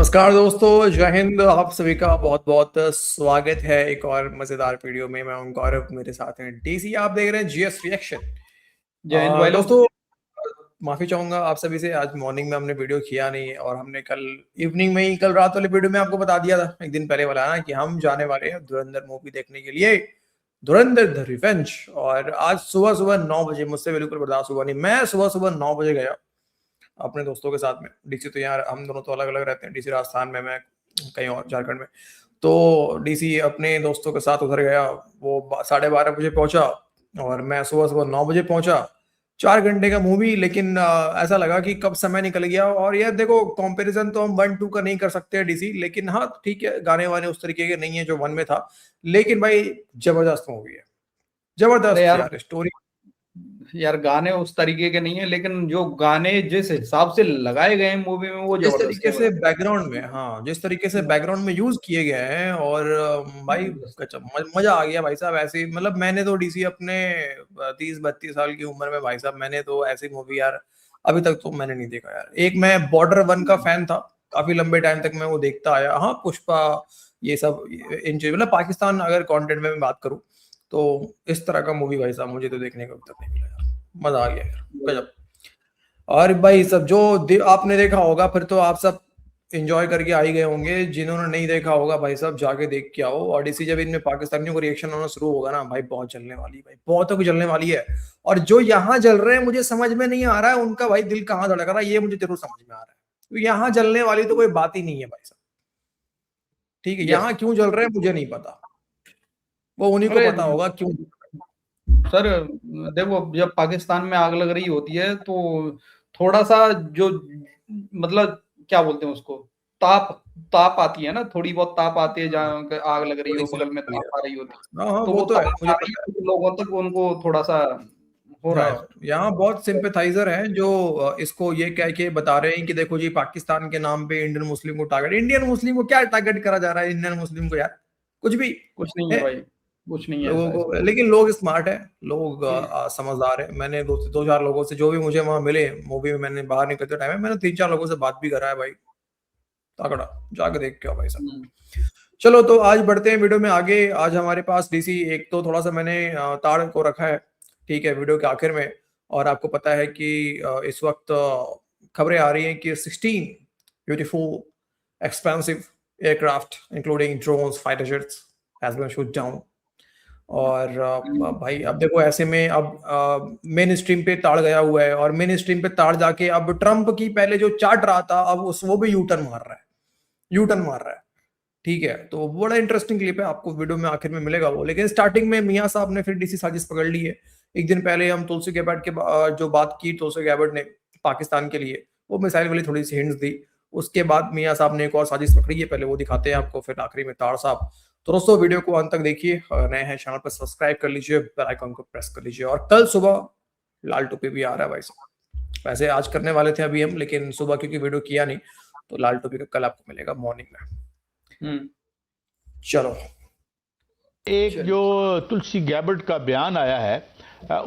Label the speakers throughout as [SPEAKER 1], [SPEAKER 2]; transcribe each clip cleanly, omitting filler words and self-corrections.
[SPEAKER 1] नमस्कार दोस्तों, जय हिंद। आप सभी का बहुत बहुत स्वागत है एक और मजेदार वीडियो में। मैं हूं गौरव, मेरे साथ हैं डीसी। आप देख रहे हैं जीएस रिएक्शन।
[SPEAKER 2] जय हिंद भाई लोग।
[SPEAKER 1] दोस्तों, माफी चाहूंगा आप सभी से, आज मॉर्निंग में हमने वीडियो किया नहीं है और हमने कल इवनिंग में ही, कल रात वाले वीडियो में आपको बता दिया था एक दिन पहले वाला ना, कि हम जाने वाले हैं धुरंधर मूवी देखने के लिए, धुरंधर द रिवेंज। और आज सुबह सुबह 9 बजे, मुझसे बिल्कुल बर्दाश्त हुआ नहीं, मैं सुबह सुबह 9 बजे गया अपने दोस्तों के साथ में। डीसी तो यार हम दोनों तो अलग अलग रहते हैं, डीसी राजस्थान में, मैं कहीं और झारखंड में। तो डीसी अपने दोस्तों के साथ उधर गया, वो 12:30 बजे पहुंचा और मैं सुबह सुबह 9 बजे पहुंचा। 4 घंटे का मूवी, लेकिन ऐसा लगा कि कब समय निकल गया। और यार देखो, कंपैरिजन तो हम 1-2 का नहीं कर सकते डीसी, लेकिन हाँ ठीक है, गाने वाने उस तरीके के नहीं है जो 1 में था, लेकिन भाई जबरदस्त मूवी है,
[SPEAKER 2] अरे
[SPEAKER 1] जबरदस्त
[SPEAKER 2] यार,
[SPEAKER 1] यार स्टोरी।
[SPEAKER 2] गाने उस तरीके के नहीं है, लेकिन जो गाने जिस हिसाब से लगाए गए हैं मूवी में वो
[SPEAKER 1] जिस
[SPEAKER 2] जबरदस्त
[SPEAKER 1] तरीके
[SPEAKER 2] है
[SPEAKER 1] से
[SPEAKER 2] भाई।
[SPEAKER 1] बैकग्राउंड में, हाँ जिस तरीके से बैकग्राउंड में यूज किए गए हैं, और भाई
[SPEAKER 2] जबरदस्त।
[SPEAKER 1] गजब, मजा आ गया भाई साहब। ऐसे ही मतलब मैंने तो डीसी अपने 30-32 साल की उम्र में भाई साहब, मैंने तो ऐसी मूवी यार अभी तक तो मैंने नहीं देखा यार। एक मैं बॉर्डर 1 का फैन था, काफी लंबे टाइम तक मैं वो देखता आया। हाँ पुष्पा, ये सब इन चीज, मतलब पाकिस्तान अगर कंटेंट में मैं बात करूँ तो इस तरह का मूवी भाई साहब मुझे तो देखने को अभी तक नहीं मिला यार। मजा आ गया यार, गजब। और भाई सब जो आपने देखा होगा फिर तो आप सब एंजॉय करके आ ही गए होंगे। जिन्होंने नहीं देखा होगा भाई साहब जाके देख के आओ। और इसी जब इनमें पाकिस्तानियों को रिएक्शन होना शुरू होगा ना भाई, बहुत जलने वाली है भाई, बहुतों की जलने वाली है। और जो यहाँ जल रहे हैं, मुझे समझ में नहीं आ रहा है उनका भाई दिल कहाँ धड़क रहा है, ये मुझे जरूर समझ में आ रहा है। तो यहाँ जलने वाली तो कोई बात ही नहीं है भाई साहब, ठीक है।
[SPEAKER 2] यस।
[SPEAKER 1] यहाँ क्यों जल रहे हैं मुझे नहीं पता, वो उन्हीं को
[SPEAKER 2] अरे
[SPEAKER 1] पता होगा क्यों।
[SPEAKER 2] सर, देखो, जब पाकिस्तान में आग लग रही होती है तो थोड़ा सा जो, मतलब क्या बोलते हैं उसको, ताप ताप आती है ना, थोड़ी बहुत ताप आती है जहाँ पे आग लग रही
[SPEAKER 1] थोड़ी
[SPEAKER 2] हो,
[SPEAKER 1] सी
[SPEAKER 2] बगल में
[SPEAKER 1] लगती है।
[SPEAKER 2] ताप आ रही होती
[SPEAKER 1] हाँ हाँ,
[SPEAKER 2] है, तो
[SPEAKER 1] वो
[SPEAKER 2] वो
[SPEAKER 1] तो है,
[SPEAKER 2] ताप
[SPEAKER 1] मुझे
[SPEAKER 2] आ रही
[SPEAKER 1] पता है।
[SPEAKER 2] है तो लोगों तक उनको थोड़ा सा हो रहा है
[SPEAKER 1] हाँ,
[SPEAKER 2] सर।
[SPEAKER 1] यहाँ बहुत सिंपैथाइजर हैं जो इसको ये कह के बता रहे हैं कि देखो जी, पाकिस्तान के नाम पे इंडियन मुस्लिम को टारगेट, इंडियन मुस्लिम को क्या टारगेट करा जा रहा है, इंडियन मुस्लिम को यार कुछ भी
[SPEAKER 2] कुछ नहीं है
[SPEAKER 1] है
[SPEAKER 2] भाई, कुछ नहीं है
[SPEAKER 1] लोगों
[SPEAKER 2] ऐसा
[SPEAKER 1] को।
[SPEAKER 2] इसमें।
[SPEAKER 1] लेकिन लोग स्मार्ट है, लोग समझदार है। मैंने दो चार लोगों से जो भी मुझे वहां मिले मूवी में, मैंने बाहर निकलते टाइम में मैंने 3-4 लोगों से बात भी करा है भाई। तगड़ा, जाके देख के आओ भाई साहब।
[SPEAKER 2] हम्म।
[SPEAKER 1] चलो तो आज बढ़ते हैं वीडियो में आगे। आज हमारे पास डीसी एक तो थोड़ा सा मैंने ताड़ को रखा है, ठीक है, वीडियो के आखिर में। और आपको पता है कि इस वक्त खबरें आ रही हैं कि 16 beautiful expensive aircraft including drones, fighter jets has been shoot down. और भाई अब देखो, ऐसे में अब मेन स्ट्रीम पे ताड़ गया हुआ है, और मेन स्ट्रीम पे ताड़ जाके अब ट्रंप की पहले जो चाट रहा था, अब उस वो भी यूटर्न मार रहा है, यूटर्न मार रहा है। ठीक है, तो बड़ा इंटरेस्टिंग क्लिप है, आपको वीडियो में आखिर में मिलेगा वो। लेकिन स्टार्टिंग में मियां साहब ने फिर डीसी साजिश पकड़ ली है। एक दिन पहले हम तुलसी गैबर्ट के जो बात की, तुलसी गैबर्ट ने पाकिस्तान के लिए वो मिसाइल वाली थोड़ी सी हिंट्स दी। उसके बाद मियां साहब ने एक और साजिश पकड़ी है, पहले वो दिखाते हैं आपको, फिर आखिरी में तार साहब। तो दोस्तों वीडियो को अंत तक देखिए, नए हैं चैनल पर सब्सक्राइब कर लीजिए, बेल आइकन को प्रेस कर लीजिए। और कल सुबह लाल टोपी भी आ रहा है भाई साहब। वैसे आज करने वाले थे अभी हम, लेकिन सुबह क्योंकि वीडियो किया नहीं, तो लाल टोपी का कल आपको मिलेगा मॉर्निंग में।
[SPEAKER 2] हम्म।
[SPEAKER 1] चलो,
[SPEAKER 3] एक जो तुलसी गैबर्ट का बयान आया है,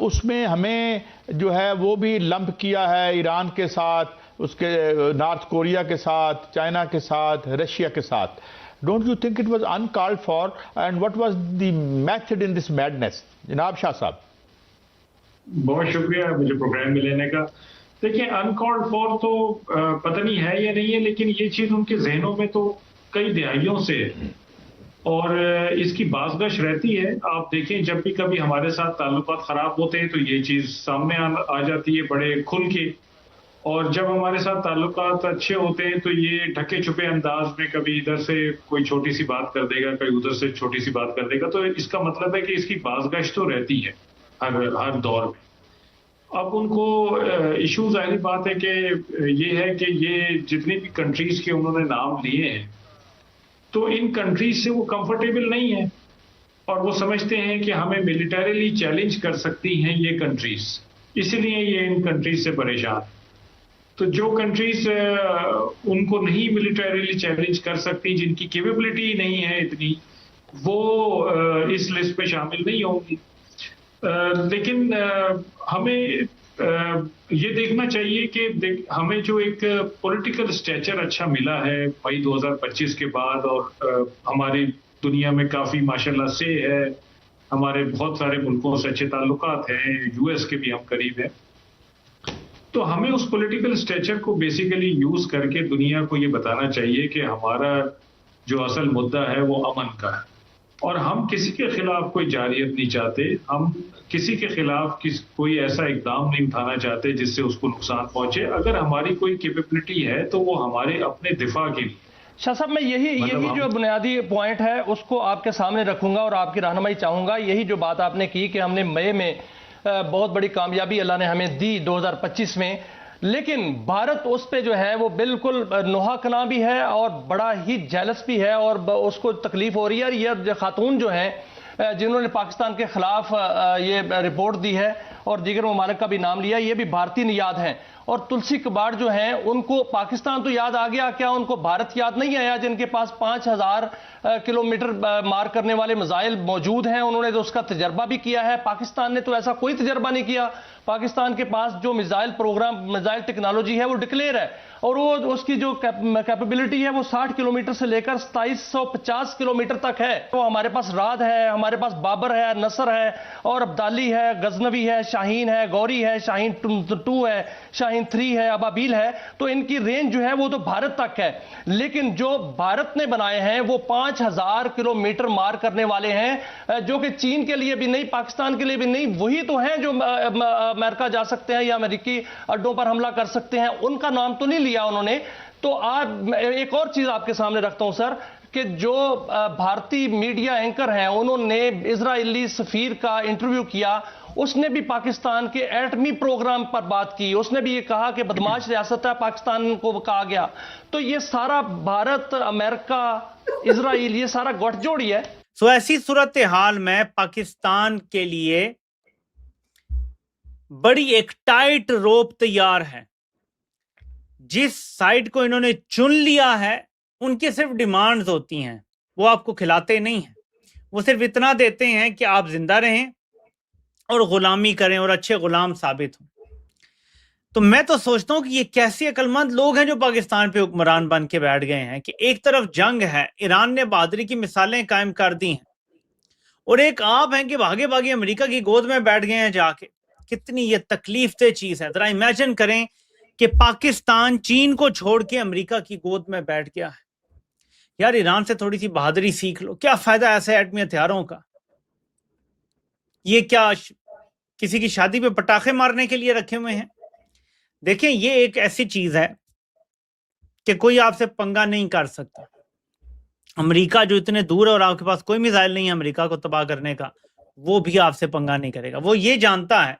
[SPEAKER 3] उसमें हमें जो है वो भी लंप किया है ईरान के साथ, उसके नॉर्थ कोरिया के साथ, चाइना के साथ, रशिया के साथ। Don't you think it was uncalled for, and what was the method in this madness? जनाब शाह साहब,
[SPEAKER 4] बहुत शुक्रिया मुझे प्रोग्राम में लेने का। देखिए, अनकॉल्ड फॉर तो पता नहीं है या नहीं है, लेकिन ये चीज उनके जहनों में तो कई दिहाइयों से है और इसकी बाज़गश रहती है। आप देखें, जब भी कभी हमारे साथ ताल्लुकात खराब होते हैं तो ये चीज सामने आ जाती है बड़े खुल के, और जब हमारे साथ ताल्लुकात अच्छे होते हैं तो ये ढके छुपे अंदाज में कभी इधर से कोई छोटी सी बात कर देगा, कभी उधर से छोटी सी बात कर देगा। तो इसका मतलब है कि इसकी बाज़गश तो रहती है हर दौर में। अब उनको इशू, जाहिर बात है कि ये है कि ये जितनी भी कंट्रीज के उन्होंने नाम लिए हैं, तो इन कंट्रीज से वो कंफर्टेबल नहीं है और वो समझते हैं कि हमें मिलिटरीली चैलेंज कर सकती हैं ये कंट्रीज, इसलिए ये इन कंट्रीज से परेशान। तो जो कंट्रीज उनको नहीं मिलिटरीली चैलेंज कर सकती, जिनकी कैपेबिलिटी नहीं है इतनी, वो इस लिस्ट पे शामिल नहीं होंगी। लेकिन हमें ये देखना चाहिए कि हमें जो एक पॉलिटिकल स्टेचर अच्छा मिला है मई 2025 के बाद, और हमारी दुनिया में काफी माशाल्लाह से है, हमारे बहुत सारे मुल्कों से अच्छे ताल्लुकात हैं, यूएस के भी हम करीब हैं, तो हमें उस पॉलिटिकल स्टेचर को बेसिकली यूज करके दुनिया को ये बताना चाहिए कि हमारा जो असल मुद्दा है वो अमन का है, और हम किसी के खिलाफ कोई जारियत नहीं चाहते, हम किसी के खिलाफ कोई ऐसा इकदाम नहीं उठाना चाहते जिससे उसको नुकसान पहुंचे। अगर हमारी कोई कैपेबिलिटी है तो वो हमारे अपने दिफा के लिए।
[SPEAKER 5] शाह साहब, मैं यही जो बुनियादी पॉइंट है उसको आपके सामने रखूंगा और आपकी रहनुमाई चाहूंगा। यही जो बात आपने की कि हमने मई में बहुत बड़ी कामयाबी अल्लाह ने हमें दी 2025 में, लेकिन भारत उस पे जो है वो बिल्कुल नोहाकना भी है और बड़ा ही जेलस भी है और उसको तकलीफ हो रही है। ये खातून जो है जिन्होंने पाकिस्तान के खिलाफ ये रिपोर्ट दी है और दीगर ममालिक का भी नाम लिया, ये भी भारतीय नियाद हैं। और तुलसी कबाड़ जो हैं उनको पाकिस्तान तो याद आ गया, क्या उनको भारत याद नहीं आया, जिनके पास 5000 किलोमीटर मार करने वाले मिसाइल मौजूद हैं? उन्होंने तो उसका तजर्बा भी किया है। पाकिस्तान ने तो ऐसा कोई तजर्बा नहीं किया। पाकिस्तान के पास जो मिसाइल प्रोग्राम, मिसाइल टेक्नोलॉजी है वो डिक्लेयर है और वो उसकी जो कैपेबिलिटी है वो 60 किलोमीटर से लेकर 2750 किलोमीटर तक है। तो हमारे पास राद है, हमारे पास बाबर है, नसर है और अब्दाली है, गजनवी है, शाहीन है, गौरी है, शाहीन 2 है, शाहीन 3 है, अबाबील है। तो इनकी रेंज जो है वो तो भारत तक है, लेकिन जो भारत ने बनाए हैं वो 5000 किलोमीटर मार करने वाले हैं, जो कि चीन के लिए भी नहीं, पाकिस्तान के लिए भी नहीं, वही तो हैं जो अमेरिका जा सकते हैं या अमेरिकी अड्डों पर हमला कर सकते हैं। उनका नाम तो नहीं लिया उन्होंने। तो आज एक और चीज आपके सामने रखता हूं सर, कि जो भारतीय मीडिया एंकर हैं उन्होंने इजरायली सफीर का इंटरव्यू किया, उसने भी पाकिस्तान के एटमी प्रोग्राम पर बात की, उसने भी ये कहा कि बदमाश रियासत है, पाकिस्तान को कहा गया। तो ये सारा भारत, अमेरिका, इजराइल, ये सारा गठजोड़ी है।
[SPEAKER 6] सो ऐसी सूरत हाल में पाकिस्तान के लिए बड़ी एक टाइट रोप तैयार है। जिस साइड को इन्होंने चुन लिया है उनकी सिर्फ डिमांड्स होती हैं, वो आपको खिलाते नहीं हैं। वो सिर्फ इतना देते हैं कि आप जिंदा रहें और गुलामी करें और अच्छे गुलाम साबित हों। तो मैं तो सोचता हूं कि ये कैसे अक्लमंद लोग हैं जो पाकिस्तान पे हुक्मरान बन के बैठ गए हैं कि एक तरफ जंग है, ईरान ने बहादुरी की मिसालें कायम कर दी हैं, और एक आप हैं कि भागे भागे अमेरिका की गोद में बैठ गए हैं जाके। कितनी ये तकलीफ दे चीज है। जरा इमेजिन करें कि पाकिस्तान चीन को छोड़ के अमेरिका की गोद में बैठ गया है। यार ईरान से थोड़ी सी बहादुरी सीख लो, क्या फायदा ऐसे एटमी हथियारों का? ये क्या किसी की शादी पे पटाखे मारने के लिए रखे हुए हैं? देखें, ये एक ऐसी चीज है कि कोई आपसे पंगा नहीं कर सकता। अमेरिका जो इतने दूर है और आपके पास कोई मिसाइल नहीं है अमेरिका को तबाह करने का, वो भी आपसे पंगा नहीं करेगा। वो ये जानता है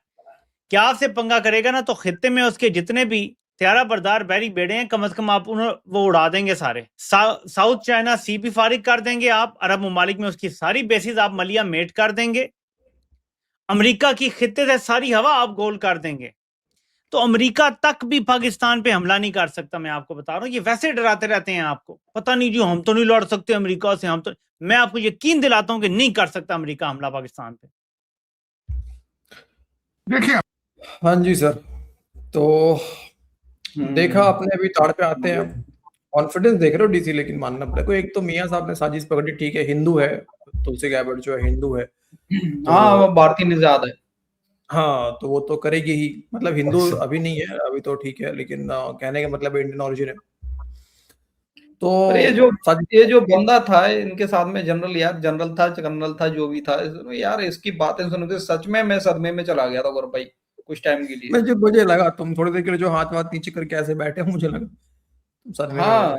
[SPEAKER 6] कि आपसे पंगा करेगा ना तो खित्ते में उसके जितने भी त्यारा बरदार बैरी बेड़े हैं कम से कम आप उन्हें वो उड़ा देंगे सारे। साउथ चाइना सी भी फारिग कर देंगे आप, अरब ममालिक में उसकी सारी बेसिस आप मलिया मेट कर देंगे, अमेरिका की खित्ते से सारी हवा आप गोल कर देंगे। तो अमेरिका तक भी पाकिस्तान पे हमला नहीं कर सकता। मैं आपको बता रहा हूँ, ये वैसे डराते रहते हैं आपको, पता नहीं जी हम तो नहीं लड़ सकते अमेरिका से, हम तो, मैं आपको यकीन दिलाता हूं कि नहीं कर सकता अमेरिका हमला पाकिस्तान पे।
[SPEAKER 1] देखिए, हाँ जी सर, तो देखा आपने, अभी ताड़ पे आते हैं। कॉन्फिडेंस देख रहे हो डीसी, लेकिन मानना पड़ेगा। एक तो मियां साहब ने साजिश पकड़ी, ठीक है, हिंदू है, तुलसी गैबर्ट जो है हिंदू है,
[SPEAKER 2] हाँ वो भारतीय निजाद है।
[SPEAKER 1] हाँ, तो वो तो करेगी ही, मतलब हिंदू अभी नहीं है, अभी तो ठीक है, लेकिन कहने का मतलब इंडियन ओरिजिन है। तो
[SPEAKER 2] ये जो बंदा था इनके साथ में, जनरल था जो भी था यार, इसकी बातें सुन के सच में मैं सदमे में चला गया था गौरव भाई कुछ टाइम के लिए।
[SPEAKER 1] मुझे लगा तुम थोड़ी देर के लिए जो हाथ नीचे करके ऐसे बैठे, मुझे लगा
[SPEAKER 2] हाँ,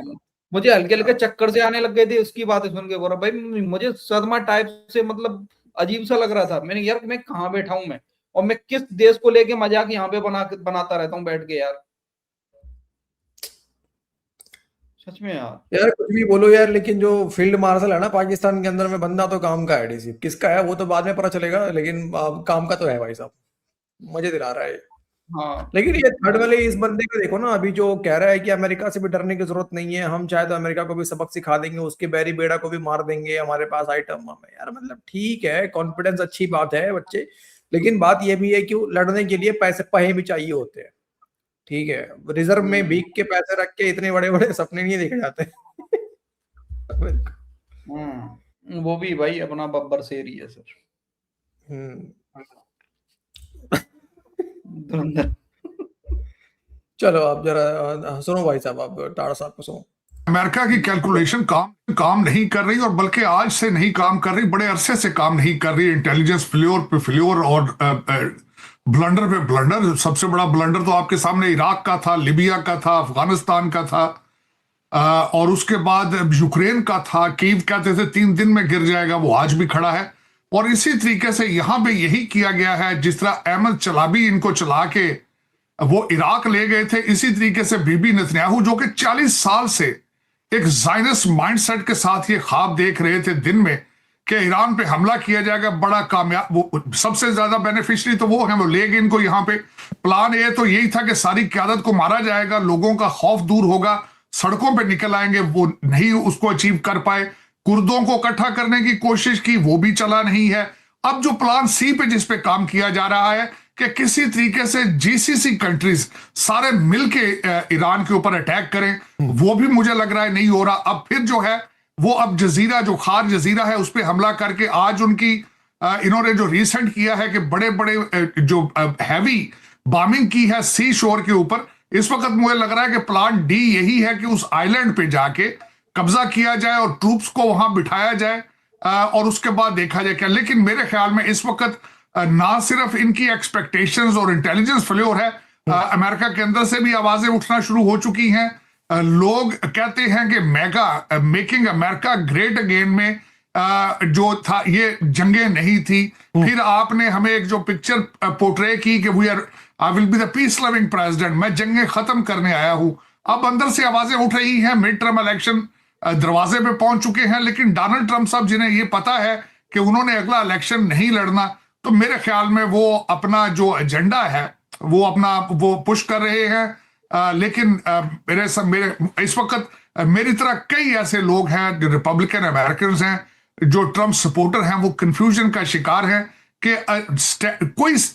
[SPEAKER 2] मुझे हल्के हल्के चक्कर से आने लग गए थे उसकी बातें सुन के गौरव भाई। मुझे सदमा टाइप से, मतलब अजीब सा लग रहा था। मैंने यार मैं कहाँ बैठा हूँ मैं, और मैं किस देश को लेके मजाक यहाँ पे बनाता रहता हूँ बैठ के यार, सच में
[SPEAKER 1] यार कुछ भी बोलो यार, लेकिन जो फील्ड मार्शल है ना पाकिस्तान के अंदर में, बंदा तो काम का है। डीसी किसका है वो तो बाद में पता चलेगा, लेकिन काम का तो है भाई साहब, मजे दिला रहा है।
[SPEAKER 2] हाँ।
[SPEAKER 1] लेकिन ये थर्ड वाले इस बंदे को देखो ना, अभी जो कह रहा है कि अमेरिका से भी डरने की जरूरत नहीं है, हम चाहे तो अमेरिका को भी सबक सिखा देंगे, उसके बैरी बेड़ा को भी मार देंगे, हमारे पास आइटम है। यार मतलब ठीक है, कॉन्फिडेंस अच्छी बात है बच्चे, लेकिन बात ये भी है कि लड़ने के लिए पैसे भी चाहिए होते हैं, ठीक है। रिजर्व में भीख के पैसे रख के इतने बड़े बड़े सपने नहीं देखे जाते।
[SPEAKER 2] वो भी भाई अपना बब्बर शेर ही है सर। धुरंधर।
[SPEAKER 1] चलो आप जरा सुनो भाई साहब, आप टाड़ा साहब को सुनो।
[SPEAKER 7] अमेरिका की कैलकुलेशन काम नहीं कर रही, और बल्कि आज से नहीं काम कर रही, बड़े अरसे से काम नहीं कर रही। इंटेलिजेंस फ्लोर पे फ्लोर और ब्लंडर पे ब्लंडर। सबसे बड़ा ब्लंडर तो आपके सामने इराक का था, लिबिया का था, अफगानिस्तान का था, और उसके बाद यूक्रेन का था। कीव कहते थे 3 दिन में गिर जाएगा, वो आज भी खड़ा है। और इसी तरीके से यहां पे यही किया गया है। जिस तरह अहमद चलाबी इनको चला के वो इराक ले गए थे, इसी तरीके से बीबी नेतन्याहू, जो कि 40 साल से एक ज़ायनिस्ट माइंडसेट के साथ ये ख्वाब देख रहे थे दिन में कि ईरान पे हमला किया जाएगा, बड़ा कामयाब, वो सबसे ज्यादा बेनिफिशियरी तो वो है, वो ले गए इनको यहाँ पे। प्लान ए तो यही था कि सारी क्यादत को मारा जाएगा, लोगों का खौफ दूर होगा, सड़कों पे निकल आएंगे। वो नहीं उसको अचीव कर पाए। कुर्दों को इकट्ठा करने की कोशिश की, वो भी चला नहीं है। अब जो प्लान सी पे जिस पे काम किया जा रहा है कि किसी तरीके से जीसीसी कंट्रीज सारे मिलके ईरान के ऊपर अटैक करें, वो भी मुझे लग रहा है नहीं हो रहा। अब फिर जो है वो अब जजीरा, जो खार जजीरा है, उस पर हमला करके आज उनकी इन्होंने जो रिसेंट किया है कि बड़े बड़े जो हैवी बॉम्बिंग की है सी शोर के ऊपर। इस वक्त मुझे लग रहा है कि प्लान डी यही है कि उस आइलैंड पे जाके कब्जा किया जाए और ट्रूप्स को वहां बिठाया जाए, और उसके बाद देखा जाए क्या। लेकिन मेरे ख्याल में इस वक्त ना सिर्फ इनकी एक्सपेक्टेशंस और इंटेलिजेंस फ्लोर है, अमेरिका के अंदर से भी आवाजें उठना शुरू हो चुकी हैं। लोग कहते हैं कि मेकिंग अमेरिका ग्रेट अगेन में जो था ये जंगें नहीं थी। फिर आपने हमें एक जो पिक्चर पोर्ट्रे की कि I will be the peace loving president, मैं जंगें खत्म करने आया हूं। अब अंदर से आवाजें उठ रही हैं, मिड टर्म इलेक्शन दरवाजे पे पहुंच चुके हैं, लेकिन डोनाल्ड ट्रंप साहब जिन्हें ये पता है कि उन्होंने अगला इलेक्शन नहीं लड़ना, तो मेरे ख्याल में वो अपना जो एजेंडा है वो पुश कर रहे हैं। लेकिन मेरे इस वक्त मेरी तरह कई ऐसे लोग हैं जो रिपब्लिकन अमेरिकन हैं, जो ट्रंप सपोर्टर हैं, वो कंफ्यूजन का शिकार हैं कि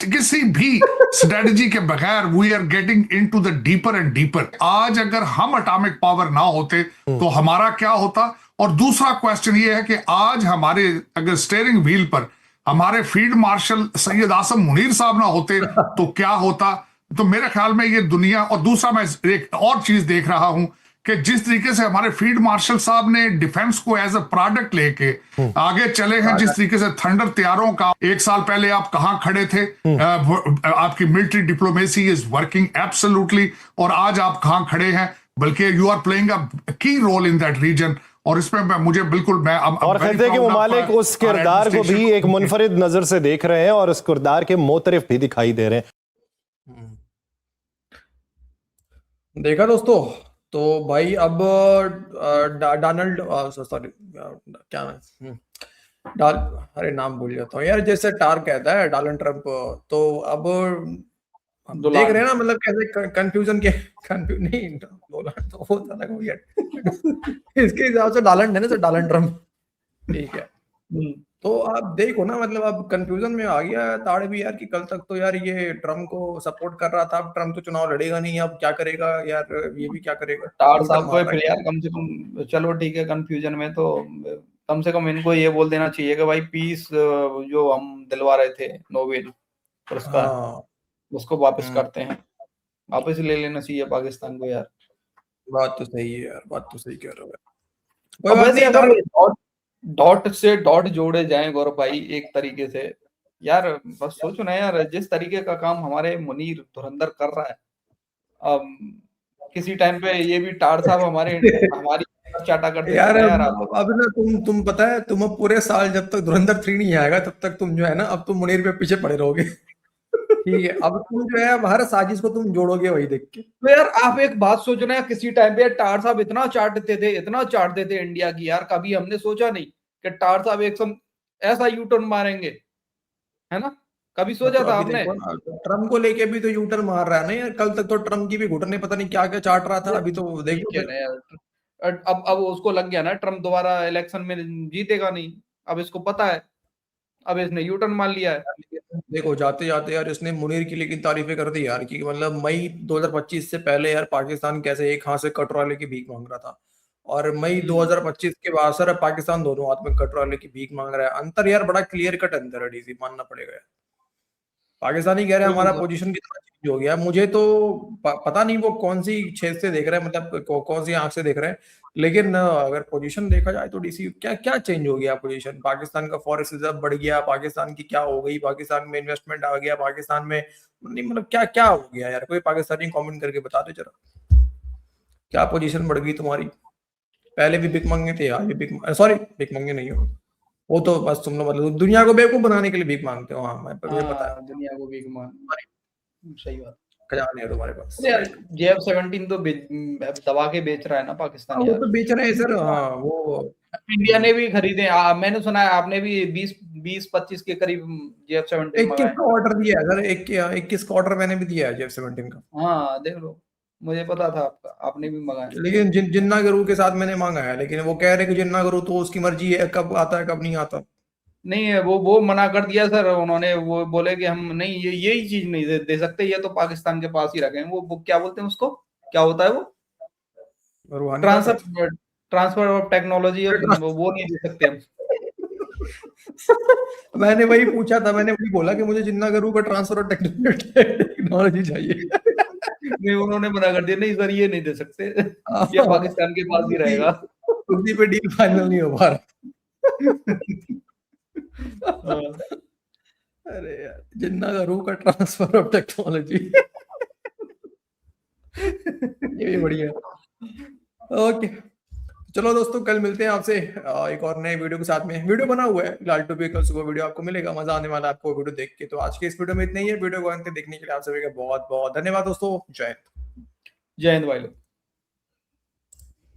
[SPEAKER 7] किसी भी स्ट्रेटजी के बगैर we are getting into the deeper and deeper. आज अगर हम एटॉमिक पावर ना होते तो हमारा क्या होता। और दूसरा क्वेश्चन ये है कि आज हमारे अगर स्टीयरिंग व्हील पर हमारे फील्ड मार्शल सैयद आसम मुनीर साहब ना होते तो क्या होता। तो मेरे ख्याल में ये दुनिया, और दूसरा मैं एक और चीज देख रहा हूं कि जिस तरीके से हमारे फील्ड मार्शल साहब ने डिफेंस को एज अ प्रोडक्ट लेके आगे चले हैं, जिस तरीके से थंडर तैयारों का 1 साल पहले आप कहां खड़े थे, आपकी military diplomacy is working absolutely, और आज आप कहां खड़े हैं, बल्कि यू आर प्लेइंग अ की रोल इन दैट रीजन। और इसमें मुझे बिल्कुल मैं
[SPEAKER 8] और खत्े के ममालिक उस किरदार को भी एक मुनफरिद नजर से देख रहे हैं और उस किरदार के मोतरफ भी दिखाई दे रहे हैं।
[SPEAKER 1] देखा दोस्तों, तो भाई अब डोनाल्ड सॉरी क्या अरे नाम भूल जाता हूँ यार, जैसे टार कहता है डोनाल्ड ट्रंप, तो अब हम देख रहे हैं ना, मतलब कैसे कंफ्यूजन नहीं डोनाल्ड तो वो अलग हो गया। इसके हिसाब से डोनाल्ड है ना, तो डोनाल्ड ट्रंप, ठीक है। तो आप देखो ना, मतलब अब कंफ्यूजन में आ गया ताड़ भी यार, कि कल तक तो यार ये ट्रम्प को सपोर्ट कर रहा था, अब ट्रम्प तो चुनाव लड़ेगा नहीं, अब क्या करेगा यार, ये भी क्या करेगा।
[SPEAKER 2] ताड़ साहब को फिर यार कम से कम, चलो ठीक है, कंफ्यूजन में तो कम से कम इनको ये बोल देना चाहिए कि भाई पीस जो हम दिलवा रहे थे नोबेल पुरस्कार, उसको वापस करते हैं, वापस ले लेना चाहिए पाकिस्तान को यार।
[SPEAKER 1] बात तो सही है यार, बात तो सही कह रहे
[SPEAKER 2] हो। डॉट से डॉट जोड़े जाएं गौरव भाई एक तरीके से यार, बस सोचो ना यार, जिस तरीके का काम हमारे मुनीर धुरंधर कर रहा है, किसी टाइम पे ये भी टाड़ साहब हमारी चाटा करते
[SPEAKER 1] यार। अब ना तुम पता है, तुम अब पूरे साल जब तक धुरंधर 3 नहीं आएगा तब तक तुम जो है ना, अब तुम मुनीर पे पीछे पड़े रहोगे। ठीक है, अब तुम जो है हर साजिश को तुम जोड़ोगे वही देख के।
[SPEAKER 2] तो यार आप एक बात सोचो ना, किसी टाइम पे टाड़ साहब इतना चाटते थे इंडिया की यार, कभी हमने सोचा नहीं कि टाड़ साहब एक ऐसा यू टर्न मारेंगे, है ना, कभी सोचा था आपने।
[SPEAKER 1] ट्रम्प को लेके भी तो यू टर्न मार रहा है ना यार, कल तक तो ट्रम्प की भी घुटने पता नहीं क्या क्या चाट रहा था, अभी तो देखो
[SPEAKER 2] अब उसको लग गया ना, ट्रम्प दोबारा इलेक्शन में जीतेगा नहीं, अब इसको पता है, अब इसने यू टर्न मार लिया है।
[SPEAKER 1] देखो जाते जाते यार इसने मुनीर की लेकिन तारीफें कर दी यार कि मतलब मई 2025 से पहले यार पाकिस्तान कैसे एक हाथ से कटोरा लेके भीख मांग रहा था, और मई 2025 के बाद सर अब पाकिस्तान दोनों हाथ में कटोरा लेके भीख मांग रहा है। अंतर यार बड़ा क्लियर कट अंतर है डीसी, मानना पड़ेगा यार। पाकिस्तानी कह रहे हैं
[SPEAKER 2] बिल्कुल
[SPEAKER 1] हमारा
[SPEAKER 2] सर।
[SPEAKER 1] पोजीशन कितना चेंज हो गया, मुझे तो पता नहीं वो कौन सी छेद से देख रहे हैं, मतलब कौन सी आंख से देख रहे हैं, लेकिन अगर पोजीशन देखा जाए तो डीसी क्या क्या चेंज हो गया पोजीशन। पाकिस्तान का फॉरेस्ट रिजर्व बढ़ गया, पाकिस्तान की क्या हो गई, पाकिस्तान में इन्वेस्टमेंट आ गया, पाकिस्तान में नहीं मतलब क्या क्या हो गया यार, कोई पाकिस्तानी कमेंट करके बता दे जरा, क्या पोजीशन बढ़ गई तुम्हारी। पहले भी भीख मांगे थे, आज भी भीख, सॉरी भीख मांगे नहीं हो, वो तो बस तुम लोग मतलब दुनिया को बेवकूफ बनाने के लिए भीख मांगते हो। हाँ मुझे पता है,
[SPEAKER 2] हाँ, दुनिया को भी सही बात।
[SPEAKER 1] खजाने है तुम्हारे पास।
[SPEAKER 2] अरे यार JF-17 तो दबा के बेच रहा है ना पाकिस्तान
[SPEAKER 1] वो
[SPEAKER 2] यार।
[SPEAKER 1] तो बेच रहे हैं सर, हाँ वो
[SPEAKER 2] इंडिया ने भी खरीदे। मैंने सुना है आपने भी 20-25 के करीब JF-17
[SPEAKER 1] 21
[SPEAKER 2] मंगाए।
[SPEAKER 1] का ऑर्डर दिया है सर, 21 का ऑर्डर मैंने भी दिया है JF-17 का।
[SPEAKER 2] हाँ देख लो, मुझे पता था आपने भी मंगाया।
[SPEAKER 1] लेकिन जिन्ना गुरु के साथ मैंने मांगा है, लेकिन वो कह रहे कि जिन्ना गुरु तो उसकी मर्जी है कब आता है कब नहीं आता।
[SPEAKER 2] नहीं है वो मना कर दिया सर उन्होंने, वो बोले कि हम नहीं यही चीज नहीं दे सकते, ये तो पाकिस्तान के पास ही रखें। वो क्या बोलते हैं उसको, क्या होता है वो, ट्रांसफर ऑफ टेक्नोलॉजी, वो नहीं दे सकते हम।
[SPEAKER 1] मैंने वही पूछा था, मैंने वही बोला कि मुझे जिन्ना गुरु का ट्रांसफर ऑफ टेक्नोलॉजी चाहिए।
[SPEAKER 2] नहीं उन्होंने मना कर दिया, नहीं सर ये नहीं दे सकते, ये पाकिस्तान के पास ही रहेगा।
[SPEAKER 1] उसी पे डील फाइनल नहीं हो पा रहा। अरे यार जिन्ना गुरु का ट्रांसफर ऑफ टेक्नोलॉजी, ये भी बढ़िया। ओके चलो दोस्तों, कल मिलते हैं आपसे एक और नए वीडियो के साथ में। वीडियो बना हुआ है लाल टोपी, कल सुबह वीडियो आपको मिलेगा, मजा आने वाला है आपको वीडियो देख के। तो आज के इस वीडियो में इतना ही है, वीडियो को अंत तक देखने के लिए आप सभी का बहुत बहुत धन्यवाद दोस्तों। जय हिंद।
[SPEAKER 2] जय हिंद भाई लोग।